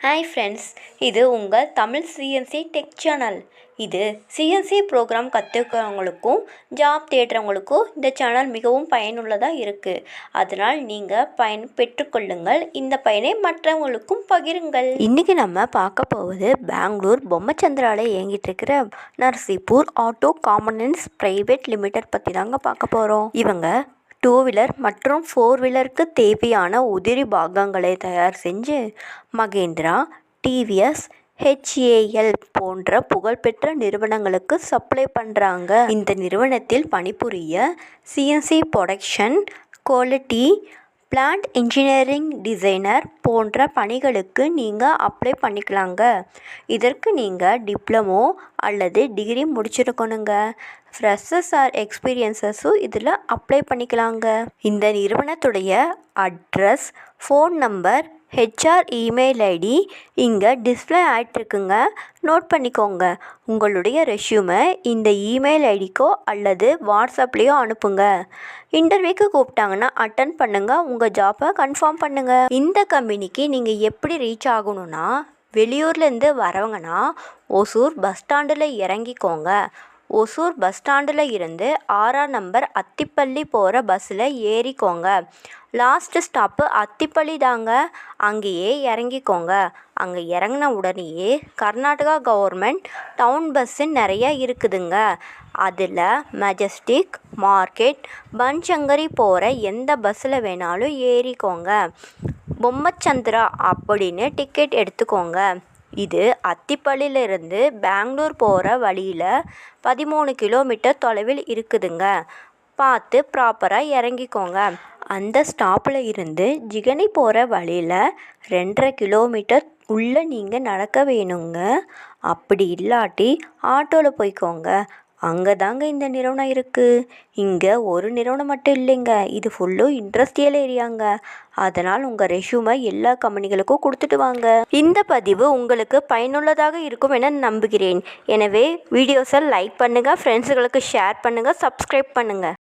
Hi friends, இது உங்கள் Tamil CNC tech channel. இது சிஎன்சி ப்ரோக்ராம் கற்றுக்கிறவங்களுக்கும் ஜாப் தேடுறவங்களுக்கும் இந்த சேனல் மிகவும் பயனுள்ளதாக இருக்குது. அதனால் நீங்கள் பயன் பெற்றுக்கொள்ளுங்கள். இந்த பயனை மற்றவங்களுக்கும் பகிருங்கள். இன்றைக்கி நம்ம பார்க்க போவது பெங்களூர் பொம்மச்சந்திராவில் இயங்கிட்டு இருக்கிற நரசிப்பூர் ஆட்டோ காம்பனன்ட்ஸ் பிரைவேட் லிமிடெட் பற்றி தாங்க பார்க்க போகிறோம். இவங்க 2 வீலர் மற்றும் 4 வீலருக்கு தேவையான உதிரி பாகங்களை தயார் செஞ்சு மகேந்திரா, டிவிஎஸ், HAL போன்ற புகழ்பெற்ற நிறுவனங்களுக்கு சப்ளை பண்ணுறாங்க. இந்த நிறுவனத்தில் பணிபுரிய CNC production, quality, plant engineering, designer போன்ற பணிகளுக்கு நீங்கள் அப்ளை பண்ணிக்கலாங்க. இதற்கு நீங்கள் டிப்ளமோ அல்லது டிகிரி முடிச்சிருக்கணுங்க. ஃப்ரெஷர்ஸ் ஆர் எக்ஸ்பீரியன்ஸஸும் இதில் அப்ளை பண்ணிக்கலாங்க. இந்த நிறுவனத்துடைய address, phone number, HR email ID இங்கே டிஸ்பிளே ஆகிட்டுருக்குங்க. நோட் பண்ணிக்கோங்க. உங்களுடைய ரெஷ்யூமை இந்த இமெயில் ஐடிக்கோ அல்லது வாட்ஸ்அப்லேயோ அனுப்புங்க. இன்டர்வியூக்கு கூப்பிட்டாங்கன்னா அட்டன் பண்ணுங்கள். உங்கள் ஜாப்பை கன்ஃபார்ம் பண்ணுங்கள். இந்த கம்பெனிக்கு நீங்கள் எப்படி ரீச் ஆகணும்னா, வெளியூர்லேருந்து வரவங்கன்னா ஒசூர் பஸ் ஸ்டாண்டில் இறங்கிக்கோங்க. ஒசூர் பஸ் ஸ்டாண்டில் இருந்து 6ஆம் நம்பர் அத்திப்பள்ளி போகிற பஸ்ஸில் ஏறிக்கோங்க. லாஸ்ட் ஸ்டாப்பு அத்திப்பள்ளி தாங்க. அங்கேயே இறங்கிக்கோங்க. அங்கே இறங்கின உடனேயே கர்நாடகா கவர்மெண்ட் டவுன் பஸ்ஸு நிறையா இருக்குதுங்க. அதில் மெஜஸ்டிக், மார்க்கெட், பன்சங்கரி போகிற எந்த பஸ்ஸில் வேணாலும் ஏறிக்கோங்க. பொம்மச்சந்திரா அப்படின்னு டிக்கெட் எடுத்துக்கோங்க. இது அத்திப்பள்ளியிலிருந்து பெங்களூர் போகிற வழியில் 13 கிலோமீட்டர் தொலைவில் இருக்குதுங்க. பார்த்து ப்ராப்பராக இறங்கிக்கோங்க. அந்த ஸ்டாப்பில் இருந்து ஜிகனி போகிற வழியில் 2.5 கிலோமீட்டர் உள்ளே நீங்கள் நடக்க வேணுங்க. அப்படி இல்லாட்டி ஆட்டோவில் போய்க்கோங்க. அங்கே தாங்க இந்த நிறுவனம் இருக்குது. இங்கே ஒரு நிறுவனம் மட்டும் இல்லைங்க, இது ஃபுல்லும் இண்டஸ்ட்ரியல் ஏரியாங்க. அதனால் உங்கள் ரெஷ்யூமை எல்லா கம்பெனிகளுக்கும் கொடுத்துட்டு வாங்க. இந்த பதிவு உங்களுக்கு பயனுள்ளதாக இருக்கும் என நம்புகிறேன். எனவே வீடியோஸை லைக் பண்ணுங்கள், ஃப்ரெண்ட்ஸுகளுக்கு ஷேர் பண்ணுங்கள், சப்ஸ்கிரைப் பண்ணுங்கள்.